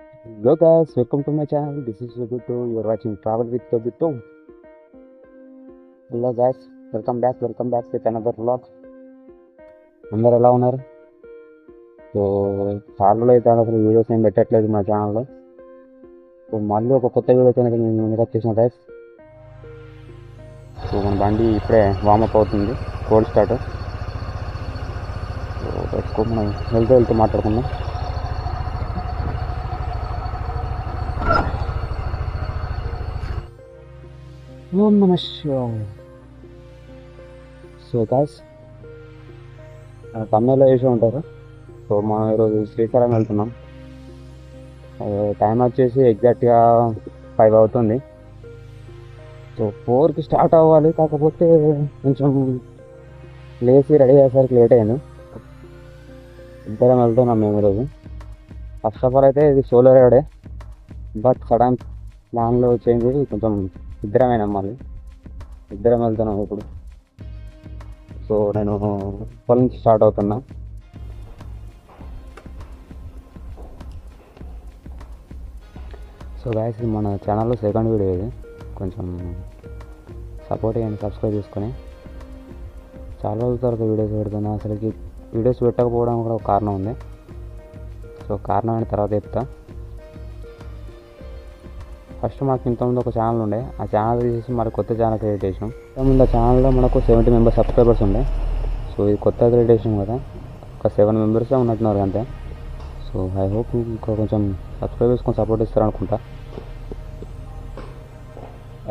Hello guys, welcome to my channel. This is Tobito. You are watching Travel with Tobito. Hello guys, welcome back with another vlog. అందరు ఎలా ఉన్నారు? So చాలా అయితే అసలు videos ఏం పెట్టట్లేదు మా ఛానల్లో. సో మళ్ళీ ఒక కొత్త వీడియో అయితే నేను ముందుకు వచ్చేసిన గైస్. సో మన బండి ఇప్పుడే వార్మప్ అవుతుంది, కోల్డ్ స్టార్ట్. సో మనం వెళ్తూ మాట్లాడుకుందాం. ఓం నమః శివాయ. సో గాయ్స్, తమిళలో వేసి ఉంటారు. సో మనం ఈరోజు శ్రీకారం వెళ్తున్నాం. టైం వచ్చేసి ఎగ్జాక్ట్గా 5 అవుతుంది. సో 4కి స్టార్ట్ అవ్వాలి, కాకపోతే కొంచెం లేచి రెడీ అయ్యేసరికి లేట్ అయింది. ఇద్దరం వెళ్తున్నాం మేము ఈరోజు. ఫస్ట్ ఆఫ్ ఆల్ అయితే ఇది సోలో రైడే, బట్ సడన్ ప్లాన్లో చేంజ్ కొంచెం ఇద్దరమైనా మళ్ళీ ఇద్దరం వెళ్తున్నాం ఇప్పుడు. సో నేను పొలం నుంచి స్టార్ట్ అవుతున్నా. సో గాయస్, ఇది మన ఛానల్లో సెకండ్ వీడియో. ఇది కొంచెం సపోర్ట్ చేయండి, సబ్స్క్రైబ్ చేసుకొని. చాలా రోజుల తర్వాత వీడియోస్ పెడుతున్నా. అసలుకి వీడియోస్ పెట్టకపోవడం కూడా ఒక కారణం ఉంది. సో కారణం అయిన తర్వాత చెప్తా. ఫస్ట్ మాకు ఇంతకుముందు ఒక ఛానల్ ఉండే, ఆ ఛానల్ తీసేసి మరి కొత్త ఛానల్ క్రియేట్ చేసినాం. ఇంతకుముందు ఆ ఛానల్లో మనకు 70 మెంబర్స్ సబ్స్క్రైబర్స్ ఉండే. సో ఇది కొత్త క్రియేట్ చేసినాం కదా, ఒక 7 మెంబర్సే ఉన్నట్టున్నారు అంతే. సో ఐ హోప్ ఇంకా కొంచెం సబ్స్క్రైబ్ చేసుకొని సపోర్ట్ ఇస్తారనుకుంటా.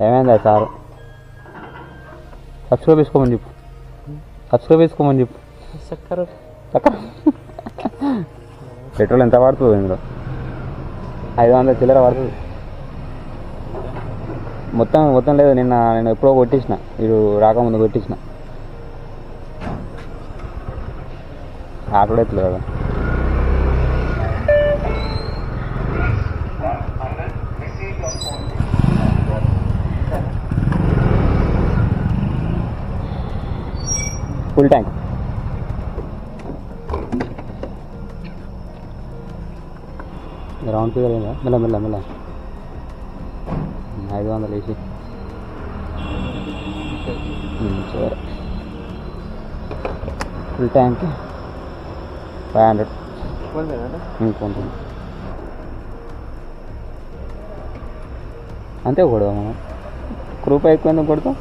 ఏమైందా సార్? సబ్స్క్రైబ్ చేసుకోమని చెప్పు. చక్కర పెట్రోల్ ఎంత పడుతుంది ఇందులో? 500 చిల్లర పడుతుంది. మొత్తం లేదు. నేను ఎప్పుడో కొట్టించిన, వీడు రాకముందు కొట్టించిన. ఆకలేదు కదా. Full tank. రౌండ్ ఫిగర్ అయిందా? మెల్ల 500 వేసి సరే. ఫుల్ ట్యాంక్ 500 ఇంకొంటుంది అంతే. కొడదాం మనం. రూపాయి ఎక్కువ ఎందుకు కొడతాం?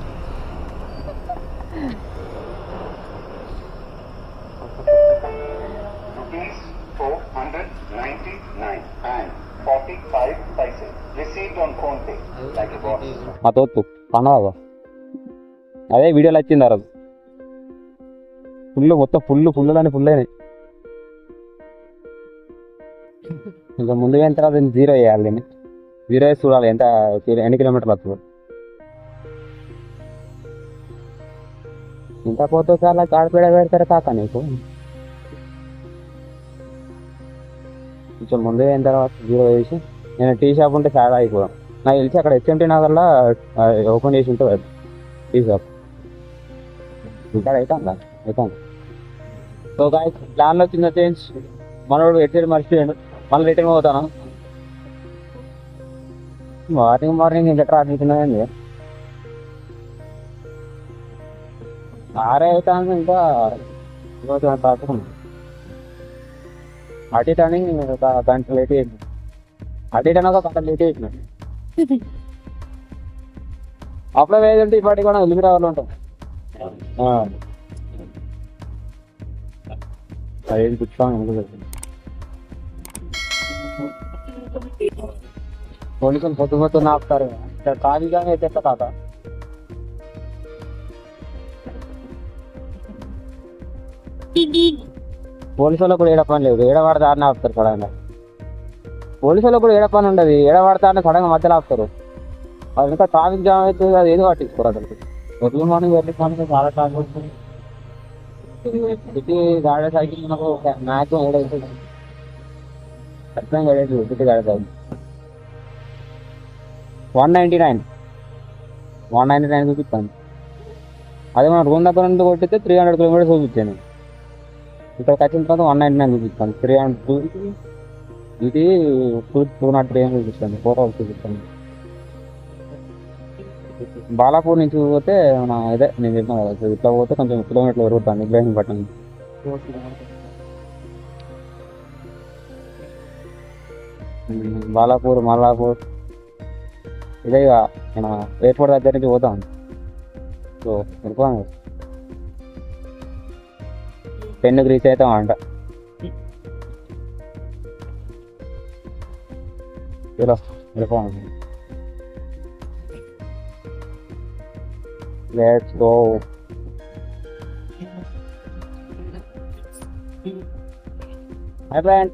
మా తోత్తు పనవా అదే వీడియోలో వచ్చింది ఆ రోజు. మొత్తం ఫుల్ దాన్ని ఫుల్ అయినాయి. ఇంకా ముందుగా అయిన తర్వాత 0 వేయాలి. దీన్ని 0 వేసి చూడాలి ఎన్ని కిలోమీటర్లు వస్తుంది. ఇంకా పోతే చాలా కాడపీడ పెడతారు కాక నీకు. కొంచెం ముందుగా అయిన తర్వాత 0 వేసి, నేను టీ షాప్ ఉంటే చాలా అయిపోదాం. నాకు తెలిసి అక్కడ HMT నగర్లో ఓపెన్ చేసి ఉంటుంది టీ షాప్. ఇక్కడ అవుతాం. సో గాయస్, ప్లాన్లో చిన్న చేంజ్. మనోడు ఎట్టి మర్చిపోయాడు, మళ్ళీ రిటర్న్ పోతాను. మార్నింగ్ ఇంకా ట్రాఫిక్ ఉన్నదండి. 6 అవుతాను. ఇంకా ట్రాఫిక్ ఉంది. అటు ఇటు అని ఒక గంట లేట్ చేసిన. అటు ఇటు అని ఒక గంట లేట్ చేసిన. అప్పుడే వేదంటే ఇప్పటికి కూడా ఎలిమి రావాలి ఉంటాం. అదేది కూర్చోండి. పోలీసులు పొద్దు ఆపుతారు. ఖాళీగా అయితే కాక పోలీసులో కూడా ఏడ పని లేదు. ఏడవాడ దారిని ఆపుతారు సడన్గా. పోలీసులో కూడా ఏడ పని ఉండదు. ఏడవాడతారని సడన్గా మధ్యలో ఆపుతారు. అది ఇంకా ట్రాఫిక్ జామ్ అవుతుంది. అది ఏదో పట్టించుకోరు అసలు. ఎర్లీ మార్నింగ్ చాలా ట్రాఫిక్ వస్తుంది. సిటీ గాడే సైకిల్ మనకు మ్యాక్సిమం 7 అవుతుంది. ఖచ్చితంగా 7 అవుతుంది సిటీ గాడే సైకిల్. 199 చూపిస్తాను. అదే మనం రూమ్ దగ్గర నుండి కొట్టితే 300 కిలోమీటర్స్ చూపించాను. ఇక్కడ వచ్చిన తర్వాత 199 చూపిస్తాను. 300 ఇది 203 ఏం చూపిస్తుంది, 4 అవర్స్ చూపిస్తుంది. బాలాపూర్ నుంచి పోతే మన ఇదే నేను చెప్పిన కదా, ఇట్లా పోతే కొంచెం కిలోమీటర్లు పెరుగుతాను ఇబ్రాహీం పట్నం. బాలాపూర్, మల్లాపూర్ ఇదే ఇక నేను ఎయిర్పోర్ట్ దగ్గర నుంచి పోతాం. సో వెళ్ళిపోతాం, 10కి రీచ్ అవుతాం అంట. చలో వెళ్ళిపోతాం. Let's go. High friend.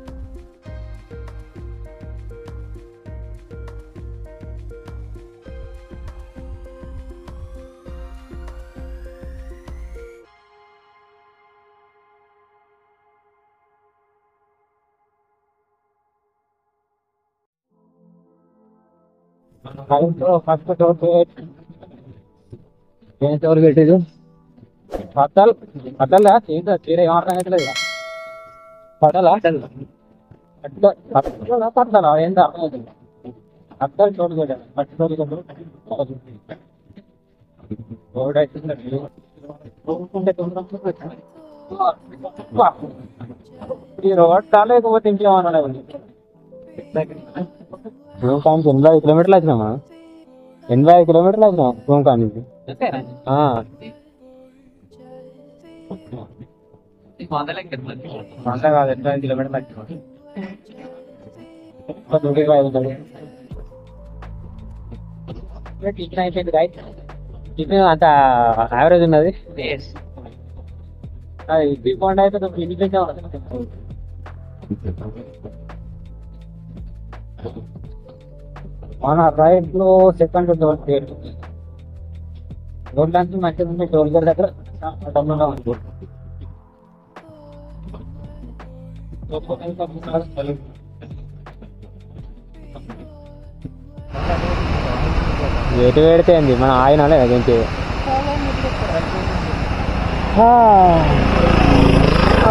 First ఎవరు పెట్టేది పట్టాలు పట్టాలా చీర ఏమర్థం పట్టాలా పట్టాలా ఏంటో అర్థమవుతుంది. అర్థాలు చోటు పెట్టాను పట్టు ఈ రోడ్ కాలేకపోతే ఇంకేమన్నా 85 కిలోమీటర్లు వచ్చినామా, 85 కిలోమీటర్లు వచ్చినాం రూమ్ కాడ నుంచి. అంతా కాదు, 85 కిలోమీటర్లు వచ్చినాం. టిఫిన్ అయిపోయింది రైట్, టిఫిన్ అంత యావరేజ్ ఉన్నది. ఇడ్లీ బాగుండ అయితే ఇంటికి మన రైట్ లో సెకండ్ టోల్ గేట్, రోడ్ లాంటి మంచిగా ఉంటే టోల్ గేట్ దగ్గర ఎటు పెడితే అండి మన ఆయన గురించి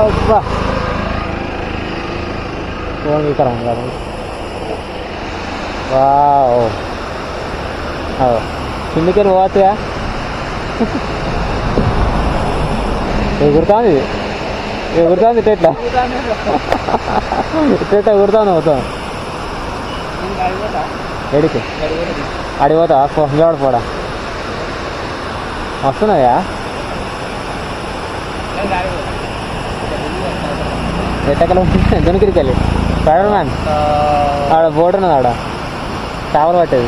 అబ్బా ఫోన్ ఇక్కడ కిందికి పోవచ్చుగా, ఎగురుతుంది ఎగురుతుంది ఇట్లా ఇట్లా ఎగురుతాను మొత్తం. ఎడికి అడిగిపోతా నిలబడి పోడా వస్తున్నాయా ఎట్టకలు దొనికిరికి వెళ్ళి స్పైడర్ మ్యాన్ ఆడ బోర్డు ఉన్నది, ఆడ చేపలు పట్టేది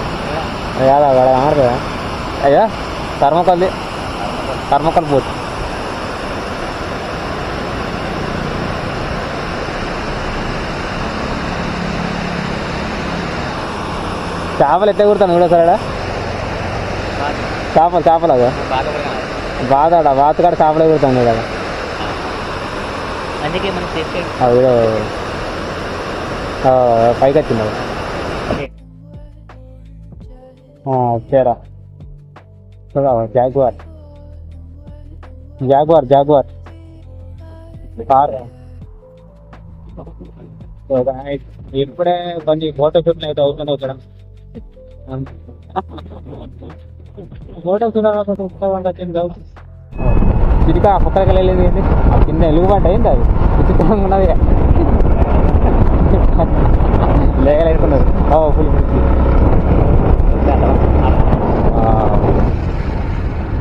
కాదా ఆడ ఆడుతుందా? అయ్యా థర్మకోల్ బోట్. చేపలు ఎట్లా కుడతాను కూడా సార్ ఆడ చేపలు అదా బాధ బాతకాడ చేపలే కుడతాను కదా. వీడు పైకి వచ్చింది చేరా జాగ్వార్ కార్. ఇప్పుడే కొన్ని ఫోటో షూట్లు అయితే అవుతుంది ఇక్కడ. ఫోటో చూడాలి ఇదిగా పక్కకి వెళ్ళేది ఏంటి, ఆ కింద ఎలుగుబాటు అయింది, అది విచిత్రంగా ఉన్నది లేగలేకున్నది ఫుల్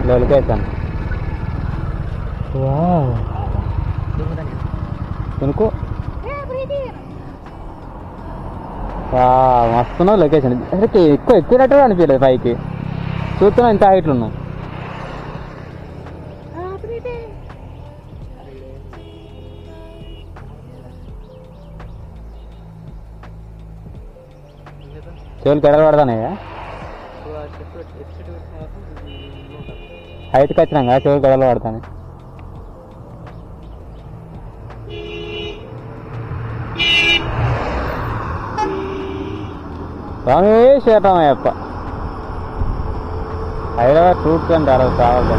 లొలికేసాను. కొనుక్కో మస్తున్నావు లొకేషన్. అసలు ఎక్కినట్టు అనిపించలేదు పైకి, చూస్తున్నా ఇంత హైట్లు ఉన్నాం. చెవులు గడలు పడతానయ్యా, హైట్కి వచ్చినాం కదా చెవులు గడలు పడతాను. రామేశ్వరమయ్యప్ప హైదరాబాద్ ఫ్రూట్స్ అండ్ కావాలి.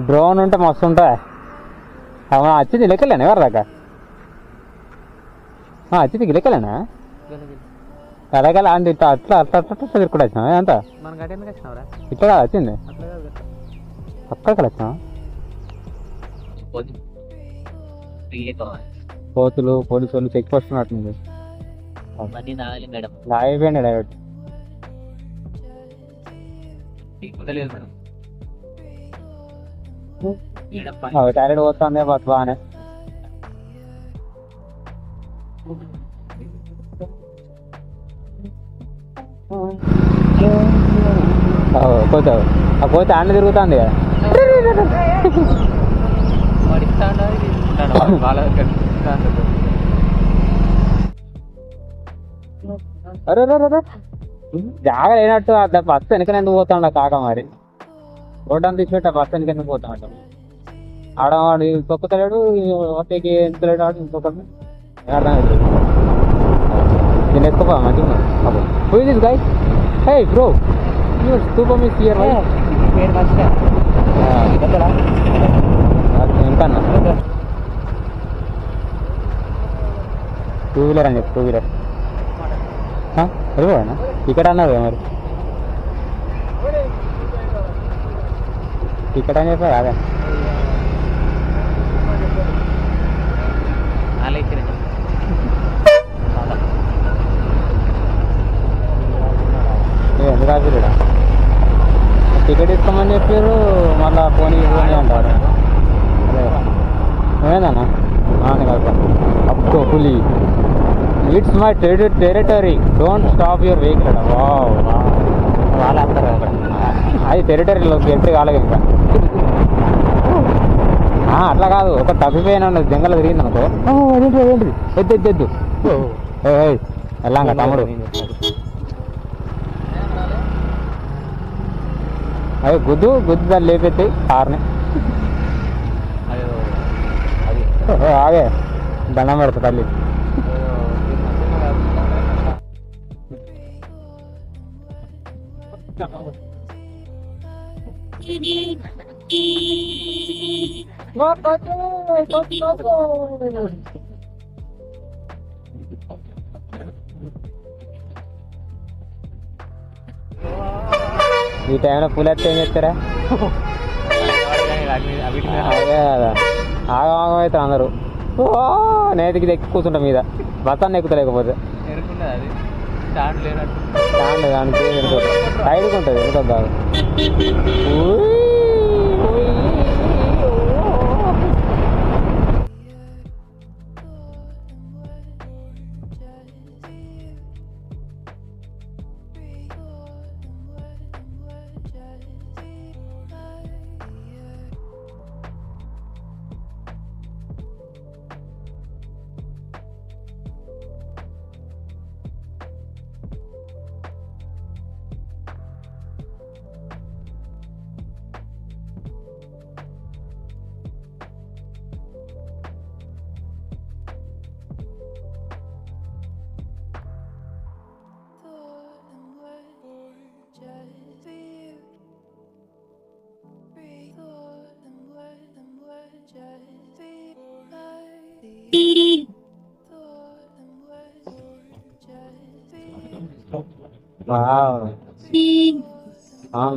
డ్రోన్ ఉంటే మస్తు ఉంటుంది. అవునా వచ్చింది లెక్కలేనా ఎవరి దాకా వచ్చింది లెక్కలేనా ఎలాగల అంటే ఇట్లా అట్లా అట్లా అట్లా తిరుగుడు వచ్చినా అంత ఇట్లా వచ్చింది అక్కడికి వచ్చినా కోతులు పోలీసు వాళ్ళు చెక్ పోస్ట్ ఉన్నట్టుంది. లాగిపోయింది డైరెక్ట్. టాయిలెట్ పోతుంది బస్ బాగానే. కోత ఆ కోత ఆడ తిరుగుతుంది కదా. అరే జాగా లేనట్టు బస్సు వెనక ఎందుకు పోతాడు కాక మరి రోడ్డు అంతా తీసుకుంటే బస్సు వెనక ఎందుకు పోతాడు ఆడవాడు తొక్కుతలేడు ఒకేకి ఎంతలేడు ఆడు ఇంకొకటి అర్థం అవుతుంది. నేను ఎక్కువ మంచిగా who is this guy hey bro your స్తూపం ఇస్ హియర్ రైట్ ఇంకా టూ వీలర్ అని చెప్పి టూ వీలర్ అది కూడా ఇక్కడ అన్నారు కదా మరి ఇక్కడ అని చెప్పా కాదా ఎందుకు ఆపిరా టికెట్ ఇస్తామని చెప్పారు మళ్ళా పోనీ పోనీ అంటారు. అదే ఏమైందన్నా కలుపుతా అప్పు పులి it's my territory don't stop your vehicle. వాళ్ళు అంటారు అది టెరిటరీలోకి ఎంట్రీ కాలేదు ఇంకా. అట్లా కాదు ఒక తప్పిపోయిన జంగల్ తిరిగింది అనుకో ఏంటిది ఎద్దు ఎద్దు వెళ్ళాంగా తమ్ముడు. అదే గుద్దు దాన్ని లేపెత్తి కార్ని ఆగే దండం పెడతా తల్లి. ఈ టైంలో పూలు ఎత్తే ఏం చేస్తారా అదే కదా ఆగమాగం అవుతారు అందరూ. నేతికి ఎక్కి కూర్చుంటాం మీద బతాన్ని ఎక్కుతలేకపోతే స్టాండ్ దానికి సైడ్కి ఉంటుంది వెనుక కాదు.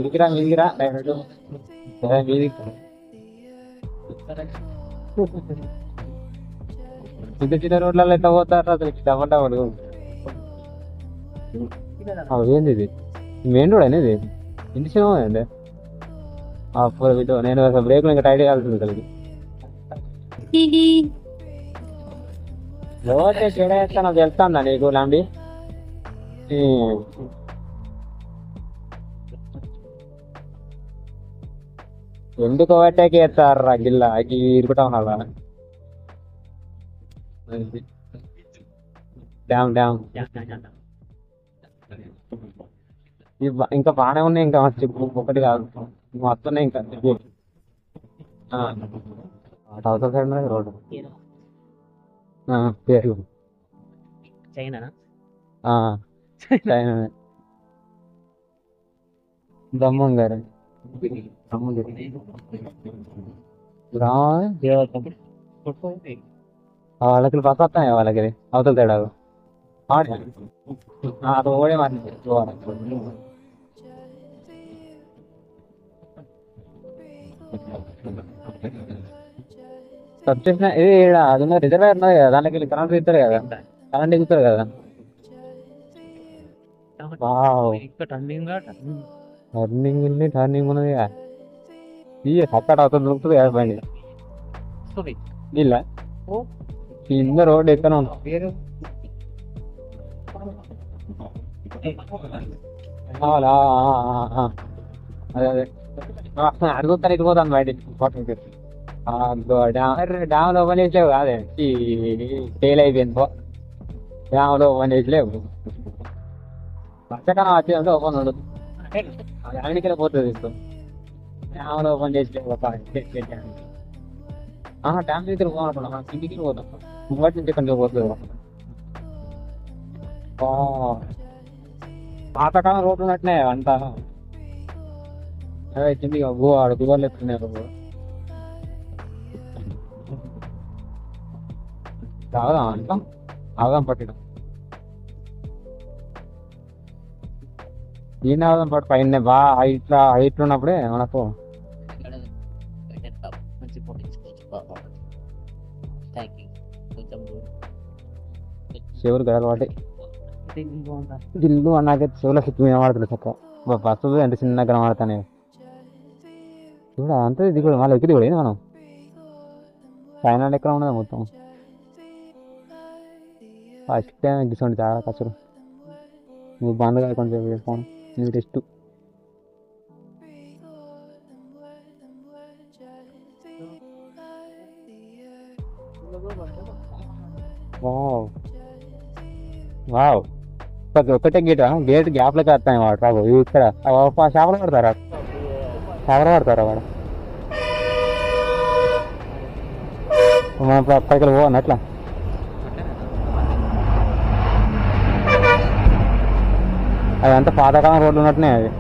మిగిరా మిగిరా చిన్న చిన్న రోడ్లలో ఎట్లా పోతారు అసలు టమాటాడు. ఏంది ఇది మెయిన్ రోడ్ అనేది ఇంటి చిన్న అండి. నేను అసలు బ్రేక్లో ఇంకా టైట్ కావాల్సింది కలిగి లోటే చెడేస్తా నాకు తెలుస్తుందా నీకు లాంటి ఎందుకు ఓవర్టేక్ చేస్తారా గిల్లా ఇరుకుతా ఉన్నారా. డ్యామ్ డ్యామ్ ఇంకా బాగానే ఉన్నాయి. ఇంకా ఒకటి కాదు వస్తున్నాయి ఇంకా అవతల సైడ్ ఉన్నది రోడ్డు పేరు చైనా దమ్మం గారు వాళ్ళకి బస్ వస్తాయి వాళ్ళకి అవతల తేడా ఓడే మరి సబ్స్టేషన్ ఇది అది రిజర్వేర్ ఉన్నది కదా, దాంట్లోకి వెళ్ళి కరెంట్ ఇస్తారు కదా, కరెంట్ ఎక్కుతారు కదా. టర్నింగ్ ఉంది, టర్నింగ్ ఉన్నది అక్కడ అవతల దొరుకుతుంది కదా బండి ఇలా కింద రోడ్ ఎక్కడ ఉంది. అదే అదే అడుగుతాను ఇటుపోతాను బయట డ్యామ్ ఓపెన్ చేసలేవు కాదే ఫెయిల్ అయిపోయింది పో. డ్యామ్లో ఓపెన్ చేసలేవు, వర్షాకాలం వచ్చేదంటే ఓపెన్ ఉండదు, అన్నిటికీ పోతుంది ఇప్పుడు. డ్యామ్లో ఓపెన్ చేసలేవు డ్యామ్ దగ్గర పోవాలనుకున్నా, కిందికి పోతాం ముంగటి నుంచి ఇక్కడికి పోతుంది. పాతకాలం రోడ్లు ఉన్నట్టునే అంతా కిందికి గువ్వలు ఎత్తున్నాయి. తాగుదాం అంటాం, ఆగుదాం పట్టడం ఈయన ఆగుదాం పట్టు పైన బాగా హైట్ ఉన్నప్పుడే మనకు చెవులు గడలవాటి దిల్లు అన్నాకైతే చెవుల సిక్కు వినబడుతుంది చక్క బస్సు ఎంత చిన్నగా కనబడతానే చూడ అంతే. ఇది కూడా మళ్ళీ ఎక్కిది కూడా ఏంది మనం పైన ఎక్కడ ఉన్నది మొత్తం. ఫస్ట్ టైం ఎగ్గిసండి చాలా కష్టం. నువ్వు బంద్ కాదు కొంచెం ఫోన్ నువ్వు టెస్ట్. వావ్ వావ్ ఒకటే గేట్ గ్యాప్లోకి వస్తాయి వాడు రాబో ఇక్కడ చేపలు పడతారా, చేపలు పడతారా వాడు మనం పైకి పోవన్న అట్లా. అదంతా పాతకాలం రోడ్లు ఉన్నట్టునే అది.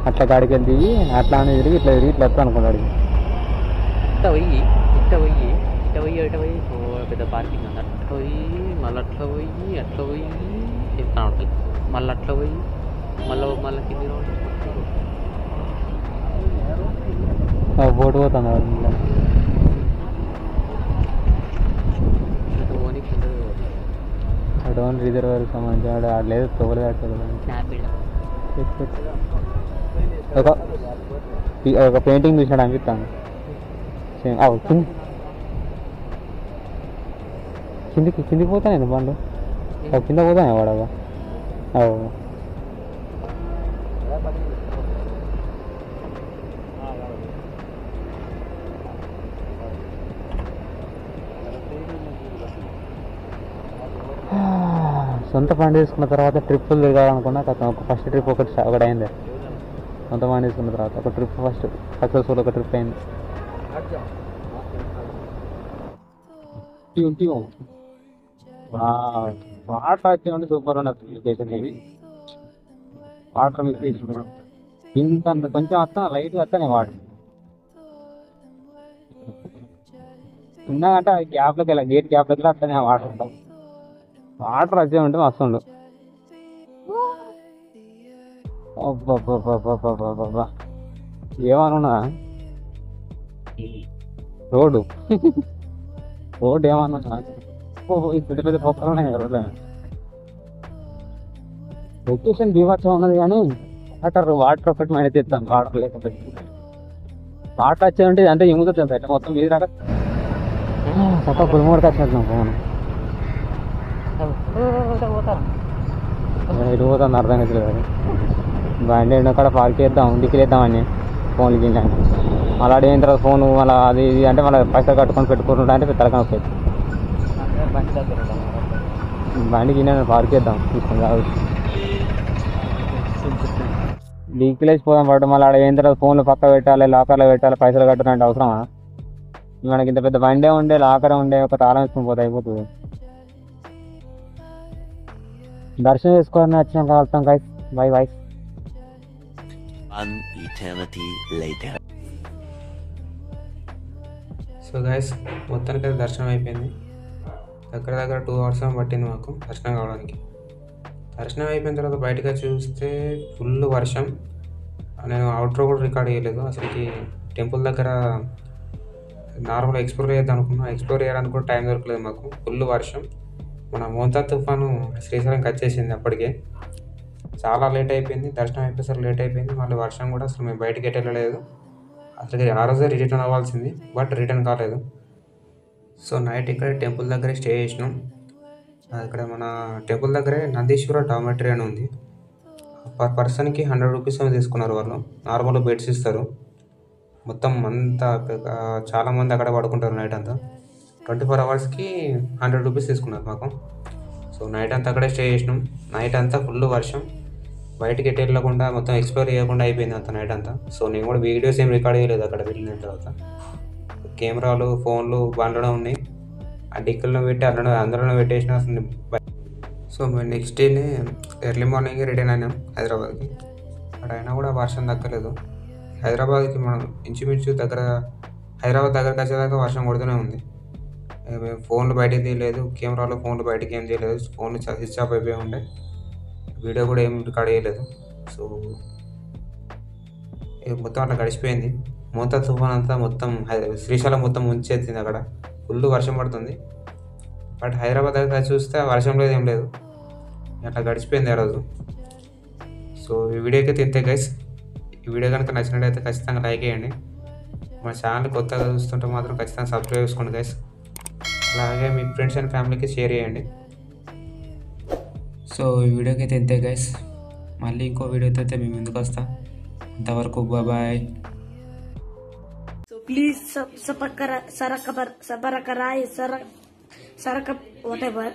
అట్లా గాడికి వెళ్ళి అట్లా అని తిరిగి ఇట్లా వస్తా అనుకున్నాడు. పెద్ద పార్కింగ్ ఉంది, అట్లా పోయి మళ్ళీ అట్లా పోయి మళ్ళీ అట్లా పోయి మళ్ళీ కింది బోటు పోతాను డోన్ రిజర్వర్ సంబంధించిన లేదు తోలు ఒక పెయింటింగ్ చూసినాడు అనిపిస్తాను. కిందికి పోతాను బండ్లు కింద పోతాను వాడగా. సొంత ఫండ్ తీసుకున్న తర్వాత ట్రిప్పులు తిరగాలనుకున్నా ఒక ఫస్ట్ ట్రిప్ ఒకటి అయింది. సొంత ఫండ్ తీసుకున్న తర్వాత ఒక ట్రిప్ ఫస్ట్ సక్సెస్ఫుల్ ఒక ట్రిప్ అయింది. వాటర్ వచ్చేది సూపర్ ఉన్నది అప్లికేషన్. ఇది వాటర్ ఇంత కొంచెం వస్తా లైట్ వస్తానే వాటర్ ఉన్నాకంటే గ్యాప్లోకి వెళ్ళా గేట్ గ్యాప్లోకి వస్తానే వాటర్ వాటర్ వచ్చే ఉంటే మస్తు ఉండు. ఏమన్నా రోడ్డు ఏమన్నా పెద్ద పెద్ద పొక్కలు ఉన్నాయి కదా. లొకేషన్ బీభత్సం ఉన్నది కానీ వాటర్ ఒకటి మైన తెస్తాను. వాటర్ లేకపోతే వాటర్ వచ్చేదంటే అంటే ఎముగుతుంది అట్లా మొత్తం మీద రాక చక్క పులిమూడికి వచ్చినట్టు ఫోన్ ఇటు పోతుంది అర్థం అవుతుంది. బండి అక్కడ పార్క్ చేద్దాం దిక్కులేద్దామని ఫోన్లు తింటాను. మళ్ళీ అయిన తర్వాత ఫోన్ మళ్ళీ అది ఇది అంటే మళ్ళీ పైసలు కట్టుకొని పెట్టుకుంటుంటా అంటే తలకాయ వస్తుంది. బండి కింద పార్క్ చేద్దాం తీసుకొని కావచ్చు దిక్కులేసి పోదాం పట్టు. మళ్ళీ ఆడ అయిన తర్వాత ఫోన్లు పక్క పెట్టాలి, లాకర్లో పెట్టాలి, పైసలు కట్టాలంటే అవసరమా? మనకి ఇంత పెద్ద బండే ఉండే లాకర్ ఉండే ఒక తాళం వేసుకొని పోతే అయిపోతుంది. దర్శనం చేసుకోవాలని వచ్చినాం కలుస్తాం guys. By by. An eternity later. So guys మొత్తానికి అయితే దర్శనం అయిపోయింది. దగ్గర 2 hours పట్టింది మాకు దర్శనం కావడానికి. దర్శనం అయిపోయిన తర్వాత బయటకు చూస్తే ఫుల్ వర్షం. నేను అవుట్రో కూడా రికార్డ్ చేయలేదు. అసలుకి టెంపుల్ దగ్గర నార్మల్గా ఎక్స్ప్లోర్ చేద్దాం అనుకున్నా. ఎక్స్ప్లోర్ చేయడానికి కూడా టైం దొరకలేదు మాకు. ఫుల్ వర్షం. మన మోంతా తుఫాను శ్రీశైలంకి వచ్చేసింది. అప్పటికే చాలా లేట్ అయిపోయింది. దర్శనం అయిపోయేసరికి లేట్ అయిపోయింది. మళ్ళీ వర్షం కూడా అసలు మేము బయటికి ఎటు వెళ్ళలేదు. అసలు ఆ రోజే రిటర్న్ అవ్వాల్సింది, బట్ రిటర్న్ కాలేదు. సో నైట్ ఇక్కడ టెంపుల్ దగ్గరే స్టే చేసినాం. ఇక్కడ మన టెంపుల్ దగ్గరే నందీశ్వర డామెటరీ అని ఉంది. పర్ పర్సన్కి 100 రూపీస్ తీసుకున్నారు వాళ్ళు. నార్మల్ బెడ్స్ ఇస్తారు. మొత్తం అంతా చాలామంది అక్కడ పడుకుంటారు నైట్ అంతా. 24 hours-కి 100 రూపీస్ తీసుకున్నారు మాకు. సో నైట్ అంతా అక్కడే స్టే చేసినాం. నైట్ అంతా ఫుల్ వర్షం. బయటికి ఎటు వెళ్ళకుండా మొత్తం ఎక్స్ప్లోర్ చేయకుండా అయిపోయింది అంత నైట్ అంతా. సో నేను కూడా వీడియోస్ ఏం రికార్డ్ చేయలేదు అక్కడ వెళ్ళిన తర్వాత. కెమెరాలు, ఫోన్లు బండ్లో ఉన్నాయి. ఆ డిక్కల్లో పెట్టి అందరిలో పెట్టేసిన. సో మేము నెక్స్ట్ డేనే ఎర్లీ మార్నింగ్ రిటర్న్ అయినాం హైదరాబాద్కి. అక్కడ అయినా కూడా వర్షం తగ్గలేదు. హైదరాబాద్కి మనం ఇంచుమించు హైదరాబాద్ దగ్గరకు వచ్చేదాకా వర్షం కొడుతూనే ఉంది. మేము ఫోన్లు బయటికి తీయలేదు, కెమెరాలో ఫోన్లు బయటికి ఏం తీయలేదు. ఫోన్లు స్విచ్ ఆఫ్ అయిపోయి ఉండే. వీడియో కూడా ఏం రికార్డ్ చేయలేదు. సో మొత్తం అట్లా గడిచిపోయింది. మోంతా తుఫాన్ అంతా మొత్తం శ్రీశైలం మొత్తం ముంచెత్తింది. అక్కడ ఫుల్ వర్షం పడుతుంది. బట్ హైదరాబాద్ దగ్గర చూస్తే వర్షం లేదు, ఏం లేదు. అట్లా గడిచిపోయింది ఆ రోజు. సో ఈ వీడియోకి అయితే ఇంతే గైస్. ఈ వీడియో కనుక నచ్చినట్టయితే ఖచ్చితంగా లైక్ చేయండి. మా ఛానల్ కొత్తగా చూస్తుంటే మాత్రం ఖచ్చితంగా సబ్స్క్రైబ్ చేసుకోండి గైస్. అలాగే మీ ఫ్రెండ్స్ అండ్ ఫ్యామిలీకి షేర్ చేయండి. సో ఈ వీడియోకి అయితే ఇంతే గైస్. మళ్ళీ ఇంకో వీడియోతో అయితే మేము ముందుకు వస్తాం. అంతవరకు బాయ్. So please whatever.